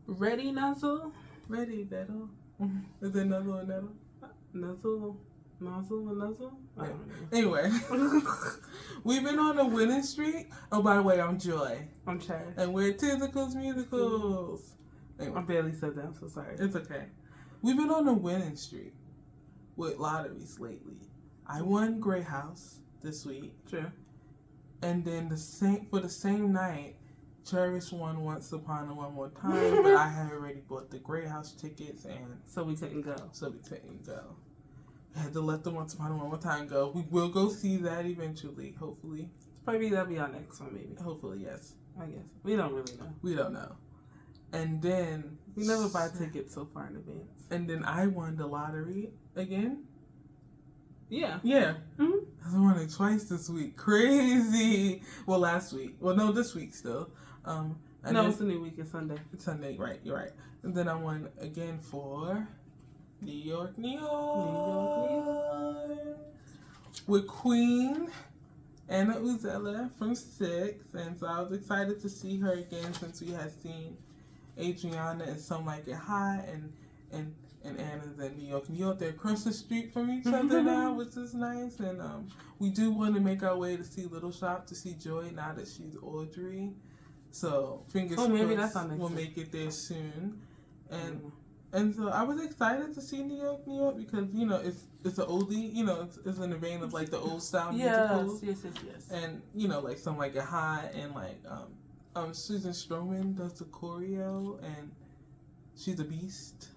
Ready, Nuzzle? Ready, Nettle? Is it Nuzzle or Nettle? Nuzzle? Nozzle and Nuzzle? I Yeah. don't know. Anyway, we've been on a winning streak. Oh, by the way, I'm Joy. I'm Chad. And we're Twosicals Musicals. Anyway, I barely said that. I'm so sorry. it's okay. We've been on a winning streak with lotteries lately. I won Grey House this week. Sure. And then for the same night, Cherish won Once Upon a One More Time, but I had already bought the Grey House tickets, and So we couldn't go. I had to let the Once Upon a One More Time go. We will go see that eventually, hopefully. Maybe that'll be our next one, maybe. Hopefully, yes. I guess. We don't really know. We don't know. And then... We never buy tickets so far in advance. And then I won the lottery again. Yeah. Yeah. Mm-hmm. I won it twice this week. Crazy. Well, last week. Well, no, this week still. It's a new week. It's Sunday. It's Sunday, right? You're right. And then I won again for New York. With Queen Anna Uzella from Six. And so I was excited to see her again since we had seen Adriana and Some Like It Hot and Anna's in New York. They're across the street from each other now, which is nice. And we do want to make our way to see Little Shop to see Joy now that she's Audrey. So fingers crossed we'll make it there soon. And so I was excited to see New York because it's an oldie, it's in the vein of like the old style musicals. Yes. And like Some Like It Hot and like Susan Stroman does the choreo and she's a beast.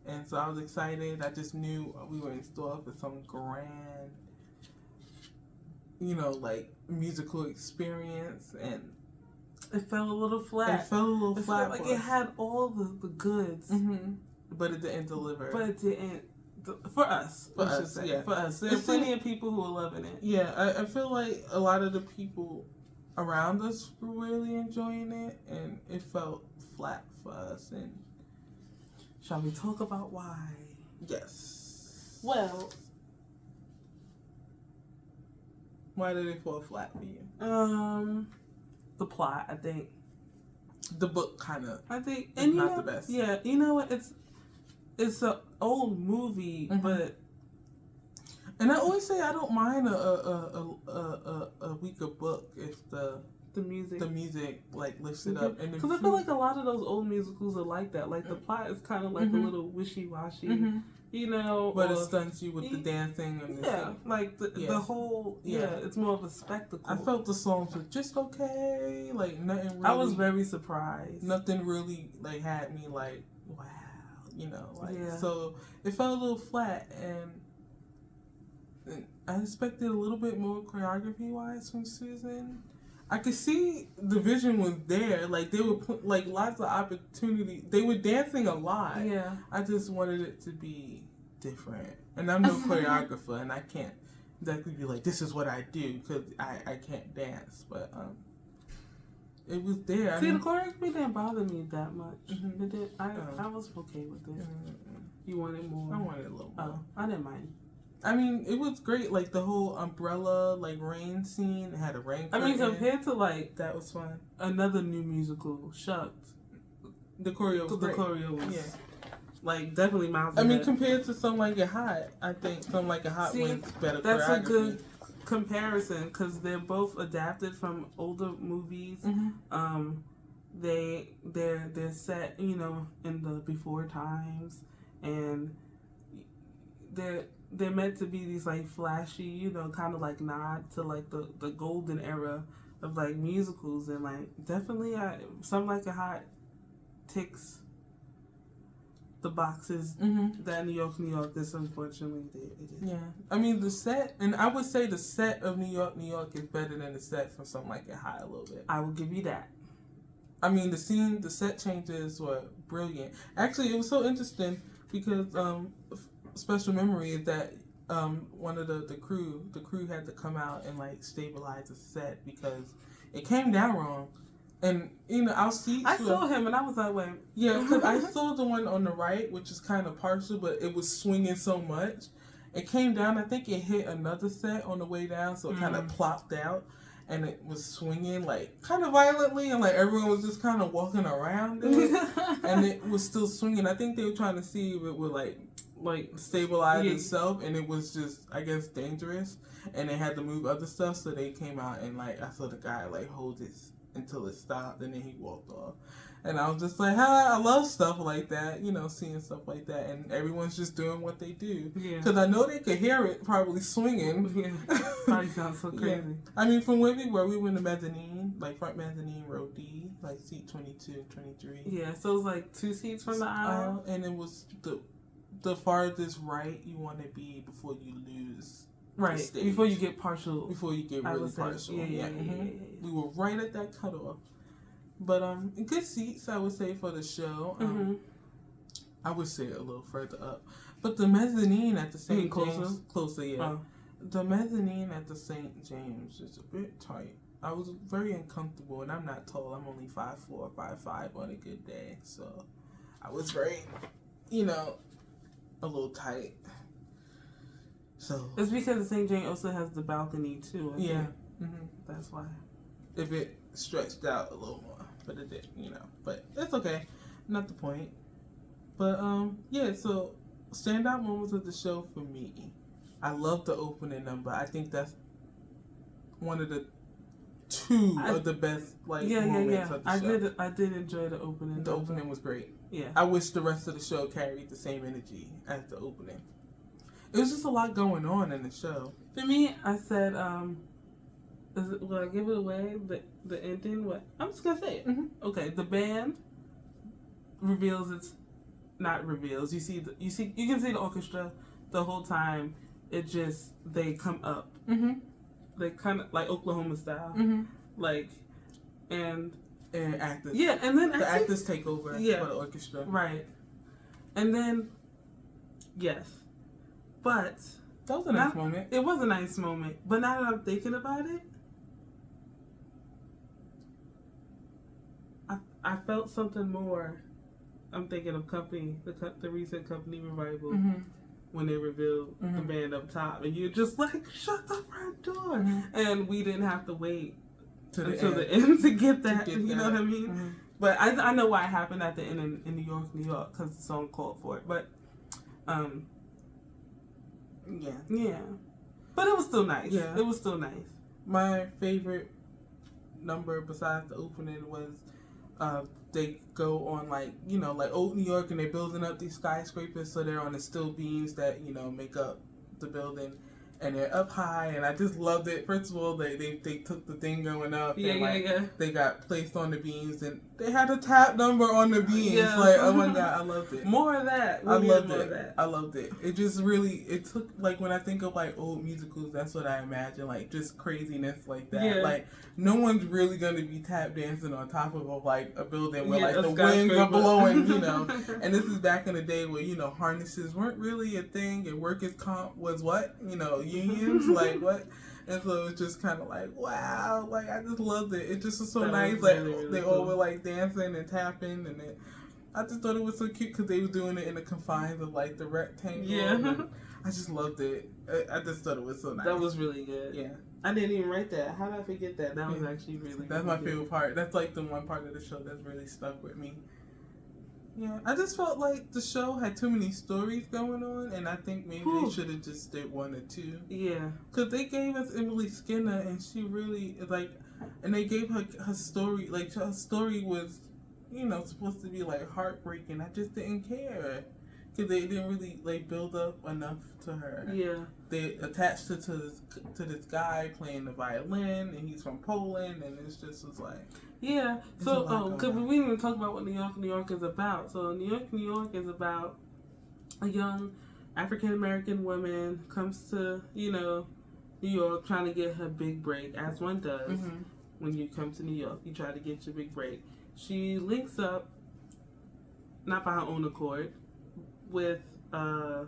And so I was excited. I just knew we were in store for some grand, like musical experience. And it fell a little flat. It felt like it had all the goods. Mm-hmm. But it didn't deliver. But it didn't. For us. For us. There's plenty of people who are loving it. Yeah, I feel like a lot of the people around us were really enjoying it. And it felt flat for us. And shall we talk about why? Yes. Well, why did it fall flat for you? The plot, I think. The book kind of. I think, and not the best. Yeah, you know what? It's an old movie, but. And I always say I don't mind a weaker book if the music like lifts it up. Because I feel like a lot of those old musicals are like that. Like the plot is kind of like a little wishy-washy, But it stunts you with the dancing and the whole it's more of a spectacle. I felt the songs were just okay. Like nothing really. I was very surprised. Nothing really like had me like wow, so it felt a little flat and I expected a little bit more choreography wise from Susan. I could see the vision was there. Like they were like lots of opportunity. They were dancing a lot. Yeah. I just wanted it to be different. And I'm no choreographer, and I can't exactly be like, this is what I do because I can't dance. But it was there. See, the choreography didn't bother me that much. It did. I was okay with it. You wanted more. I wanted a little more. Oh, I didn't mind. I mean, it was great. Like the whole umbrella, like rain scene. It had a rain curtain. I mean, compared to like that was fun. Another new musical, Shucks. The choreo was great. The choreo was like definitely miles. I mean, compared to Some Like It Hot, I think Some Like It Hot wins better. That's a good comparison because they're both adapted from older movies. They're set, in the before times, and they're meant to be these like flashy, kind of like nod to like the golden era of like musicals, and like definitely Some Like It Hot ticks the boxes that New York this unfortunately did. Yeah, I mean the set, and I would say the set of New York is better than the set from Some Like It Hot a little bit. I will give you that. I mean the set changes were brilliant. Actually, it was so interesting because special memory is that one of the crew had to come out and like stabilize the set because it came down wrong. And our seats. I saw him and I was like, wait. Yeah, because I saw the one on the right, which is kind of partial, but it was swinging so much. It came down. I think it hit another set on the way down, so it kind of plopped out. And it was swinging like kind of violently, and like everyone was just kind of walking around it. and it was still swinging. I think they were trying to see if it would like stabilize itself, and it was just, I guess, dangerous, and they had to move other stuff, so they came out and like I saw the guy like hold it until it stopped, and then he walked off. And I was just like, I love stuff like that, you know, seeing stuff like that. And everyone's just doing what they do. Yeah. Because I know they could hear it probably swinging. Yeah. Probably sounds so crazy. Yeah. I mean, from where we were in the mezzanine, like front mezzanine, row D, like seat 22, 23. Yeah, so it was like 2 seats from the aisle. And it was the farthest right you want to be before you lose. Right, before you get partial. Before you get really partial. Yeah. We were right at that cutoff. But good seats, I would say, for the show. I would say a little further up. But the mezzanine at the St. James... Closer, yeah. Oh. The mezzanine at the St. James is a bit tight. I was very uncomfortable, and I'm not tall. I'm only 5'4", 5'5" on a good day. So I was very, you know, a little tight. So it's because the St. James also has the balcony, too. Yeah. That's why. If it stretched out a little more. But it did, you know. But it's okay. Not the point. But, yeah, so standout moments of the show for me. I love the opening number. I think that's one of the two of the best, moments of the show. I did enjoy the opening. The opening was great. Yeah. I wish the rest of the show carried the same energy as the opening. It was just a lot going on in the show. For me, I said, will I give it away? The ending? What? I'm just gonna say it. Okay, the band reveals not reveals. You can see the orchestra the whole time. It just they come up. They kind of like Oklahoma style. Like and actors. Yeah, and then the actors take over for the orchestra. Right, and then yes, but that was a nice moment. It was a nice moment, but now that I'm thinking about it. I felt something more. I'm thinking of the recent Company revival when they revealed the band up top, and you're just like, shut the front door, and we didn't have to wait until the end to get that. You know what I mean? But I know why it happened at the end in New York, because the song called for it. But yeah. But it was still nice. Yeah, it was still nice. My favorite number besides the opening was. They go on old New York, and they're building up these skyscrapers, so they're on the steel beams that make up the building, and they're up high, and I just loved it. First of all, they took the thing going up, they got placed on the beams, and they had a tap number on the beams. Like, oh my god, I loved it. More of that. I loved it. It just really, it took, like, when I think of like old musicals, that's what I imagine, like just craziness like that. Like, no one's really gonna be tap dancing on top of a building where like the winds are blowing, And this is back in the day where harnesses weren't really a thing, and workers' comp was what, unions, like what. And so it's just kind of like, wow, like I just loved it. It just was so nice. Like really they all were like dancing and tapping, and I just thought it was so cute because they were doing it in the confines of like the rectangle. Yeah, I just loved it. I just thought it was so nice. That was really good. Yeah. I didn't even write that. How did I forget that? That was actually really That's my favorite part. That's like the one part of the show that's really stuck with me. Yeah, I just felt like the show had too many stories going on, and I think maybe they should have just did one or two. Yeah. Because they gave us Emily Skinner, and she really, and they gave her story, her story was, supposed to be, heartbreaking. I just didn't care. Because they didn't really, build up enough to her. Yeah. They attached her to this guy playing the violin, and he's from Poland, and it just was like... Yeah. So, because we didn't even talk about what New York is about. So, New York is about a young African-American woman comes to, New York trying to get her big break, as one does. When you come to New York, you try to get your big break. She links up, not by her own accord, with why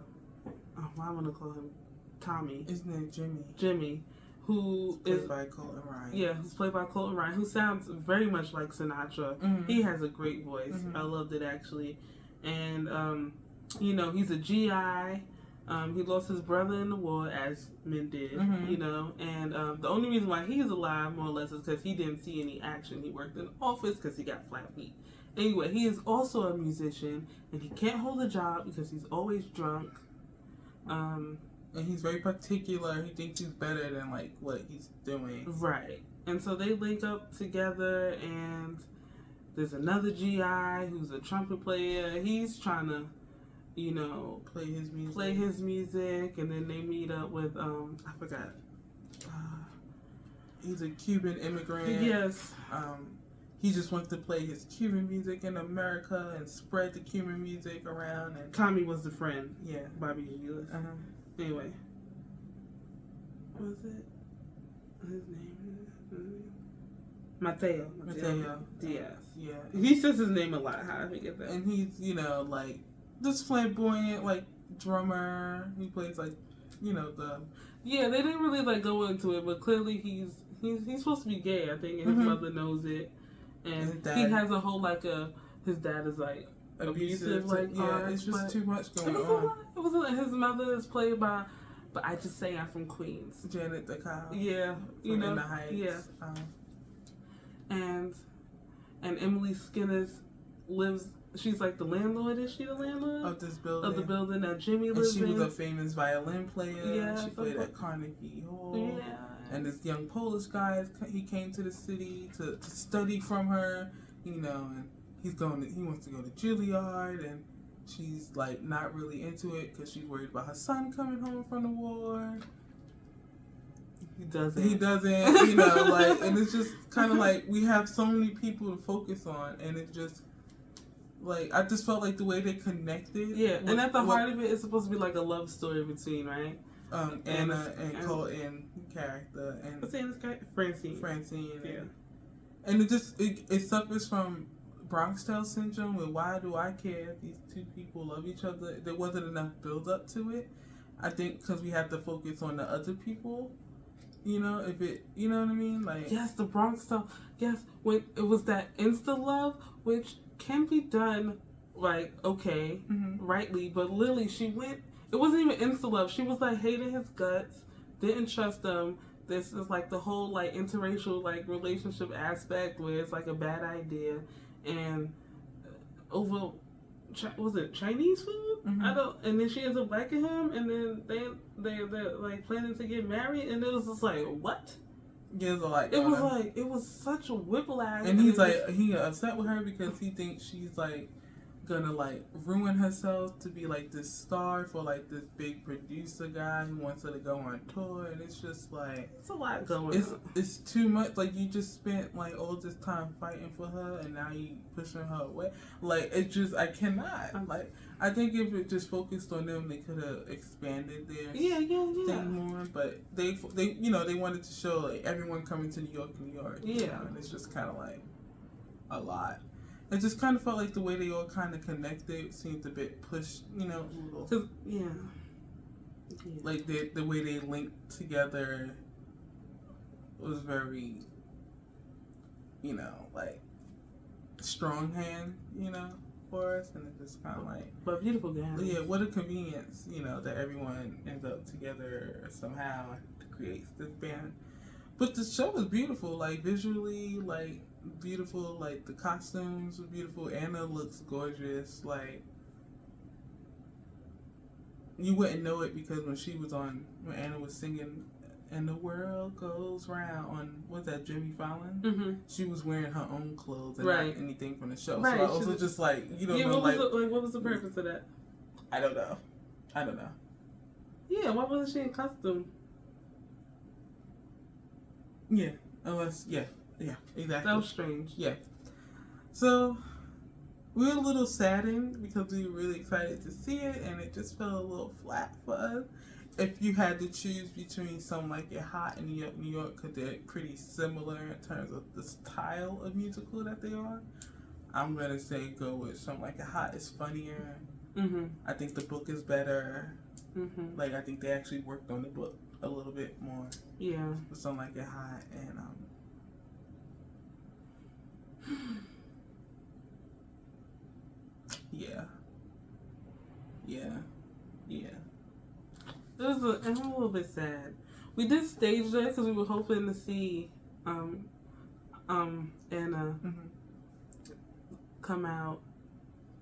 I want to call him Tommy. His name Jimmy, who is played by Colton Ryan. Yeah, who's played by Colton Ryan, who sounds very much like Sinatra. He has a great voice. I loved it actually, and he's a GI. He lost his brother in the war, as men did. And the only reason why he's alive, more or less, is because he didn't see any action. He worked in the office because he got flat feet. Anyway, he is also a musician, and he can't hold a job because he's always drunk. And he's very particular. He thinks he's better than like what he's doing. Right. And so they link up together, and there's another GI who's a trumpet player. He's trying to, you know, Play his music. and then they meet up with I forgot. He's a Cuban immigrant. Yes. He just wants to play his Cuban music in America and spread the Cuban music around. And Tommy was the friend. yeah, Bobby Gillis. Anyway. What was it? His name? Mateo Diaz. Yeah. He says his name a lot. How I forget that. And he's, you know, like this flamboyant, like drummer. He plays like, you know, the. Yeah, they didn't really like go into it, but clearly he's supposed to be gay. I think, and his mother knows it, and he has a whole his dad is like abusive, like it's just too much going on. It was his mother is played by, but I just say I'm from Queens, Janet the Cow. Yeah, you know, In the Heights. Yeah, and Emily Skinner lives. She's like the landlord. Is she the landlord of this building? Of the building that Jimmy lives in. And she was a famous violin player. Yeah, she played at Carnegie Hall. Yeah. And this young Polish guy, he came to the city to study from her, you know, and he wants to go to Juilliard, and she's like not really into it because she's worried about her son coming home from the war. He doesn't, you know, like, and it's just kind of like we have so many people to focus on, and it just, like, I just felt like the way they connected. Yeah, and at the heart of it, it's supposed to be like a love story between, right? Anna and Colton character, and what's Anna's character? Francine. Yeah. And it just it suffers from Bronx Tale syndrome. With why do I care if these two people love each other? There wasn't enough build up to it. I think because we have to focus on the other people. You know, if it, you know what I mean? Like, yes, the Bronx Tale. Yes, when it was that insta love, which can be done, like, okay, rightly, but Lily, she went. It wasn't even insta love. She was like hating his guts, didn't trust him. This is like the whole like interracial like relationship aspect where it's like a bad idea, and over was it Chinese food? I don't. And then she ends up liking him, and then they're like planning to get married, and it was just like what? Yeah, it was such a whiplash. And he's like he upset with her because he thinks she's like gonna like ruin herself to be like this star for like this big producer guy who wants her to go on tour, and it's just like it's a lot going on. It's too much. Like, you just spent like all this time fighting for her, and now you pushing her away. Like, it just, I cannot. Like, I think if it just focused on them, they could have expanded their thing more. But they you know, they wanted to show like everyone coming to New York. Yeah, you know, and it's just kind of like a lot. It just kind of felt like the way they all kind of connected seemed a bit pushed, you know, a little. Yeah. Like, the way they linked together was very, you know, like, strong hand, you know, for us. And it just kind of like... But beautiful guys. Yeah, what a convenience, you know, that everyone ends up together somehow to create this band. But the show was beautiful, like, visually, like... beautiful, like the costumes were beautiful. Anna looks gorgeous. Like, you wouldn't know it because when Anna was singing "And the World Goes Round" on what's that, Jimmy Fallon, she was wearing her own clothes and not anything from the show. So I also just like, you don't know, what was the purpose of that? I don't know. Yeah, why wasn't she in costume? Yeah, unless yeah, exactly. That was strange. Yeah. So, we were a little saddened because we were really excited to see it, and it just felt a little flat for us. If you had to choose between Some Like It Hot and New York, because they're pretty similar in terms of the style of musical that they are, I'm going to say go with Some Like It Hot. It's funnier. I think the book is better. Like, I think they actually worked on the book a little bit more. Yeah. With Some Like It Hot, and Yeah. I'm a little bit sad. We did stage that because we were hoping to see Anna, come out,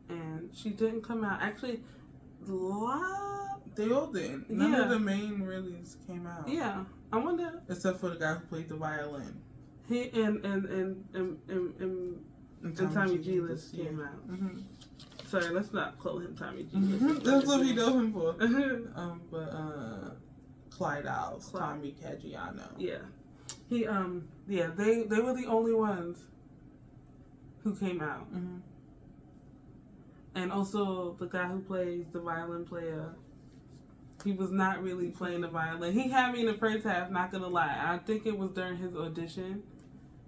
and she didn't come out. Actually, they all didn't. None of the main release came out. Yeah, I wonder. Except for the guy who played the violin. He and Tommy G List came out. Mm-hmm. Sorry, let's not call him Tommy G List. Mm-hmm. That's what we know him for. But Clyde Owls, Tommy Caggiano. Yeah, he yeah, they were the only ones who came out. Mm-hmm. And also the guy who plays the violin player, he was not really playing the violin. He had me in the first half, not gonna lie. I think it was during his audition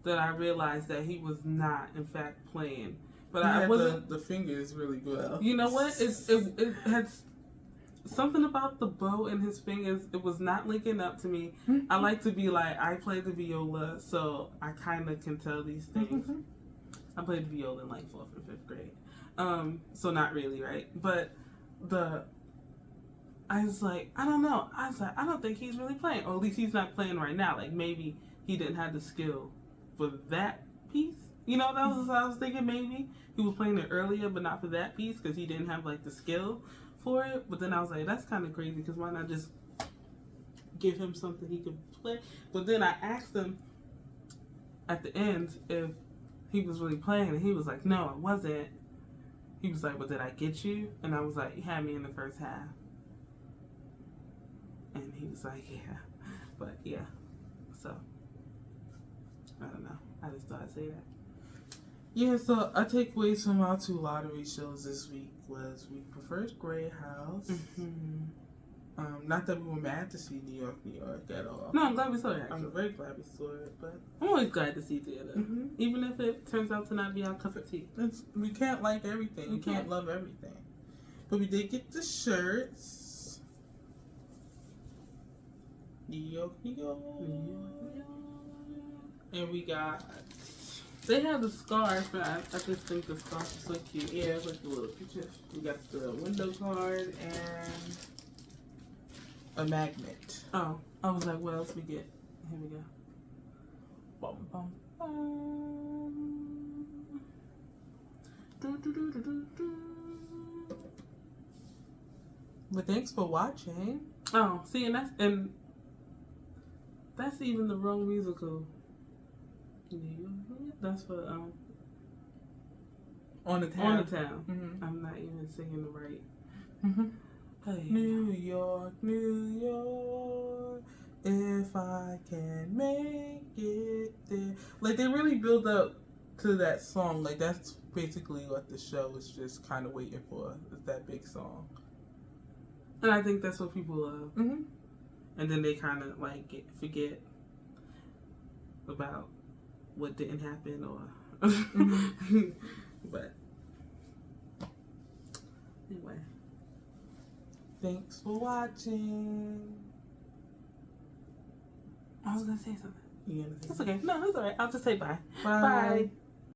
that I realized that he was not, in fact, playing. But I wasn't. The fingers really well. You know what? It had something about the bow in his fingers. It was not linking up to me. Mm-hmm. I like to be like, I play the viola, so I kind of can tell these things. Mm-hmm. I played the viola in like 4th and 5th grade. So not really, right? But I was like, I don't know. I was like, I don't think he's really playing. Or at least he's not playing right now. Like, maybe he didn't have the skill for that piece. You know, that was what I was thinking. Maybe he was playing it earlier, but not for that piece because he didn't have, like, the skill for it. But then I was like, that's kind of crazy because why not just give him something he could play? But then I asked him at the end if he was really playing, and he was like, no, I wasn't. He was like, well, did I get you? And I was like, you had me in the first half. And he was like, yeah. But, yeah. So, I don't know. I just thought I'd say that. Yeah, so our takeaways from our 2 lottery shows this week was we preferred Grey House. Mm-hmm. Not that we were mad to see New York at all. No, I'm glad we saw it. I'm very glad we saw it, but I'm always glad to see theater, even if it turns out to not be our cup of tea. We can't like everything. We can't love everything, but we did get the shirts. New York, New York, and we got. They have the scarf, but I just think the scarf is so cute. Yeah, it's like the little picture. We got the window card and a magnet. Oh, I was like, what else we get? Here we go. Bum, bum, bum. Do, do, do, do, do, do. But thanks for watching. Oh, see, and that's even the wrong musical. That's for On the Town. On the Town. Mm-hmm. I'm not even singing the right. Mm-hmm. Hey. New York, New York, if I can make it there. Like, they really build up to that song. Like, that's basically what the show is just kind of waiting for, is that big song. And I think that's what people love. Mm-hmm. And then they kind of, like, forget about what didn't happen or... mm-hmm. But... Anyway. Thanks for watching. I was going to say something. You gonna say It's okay. No, it's alright. I'll just say bye. Bye. Bye.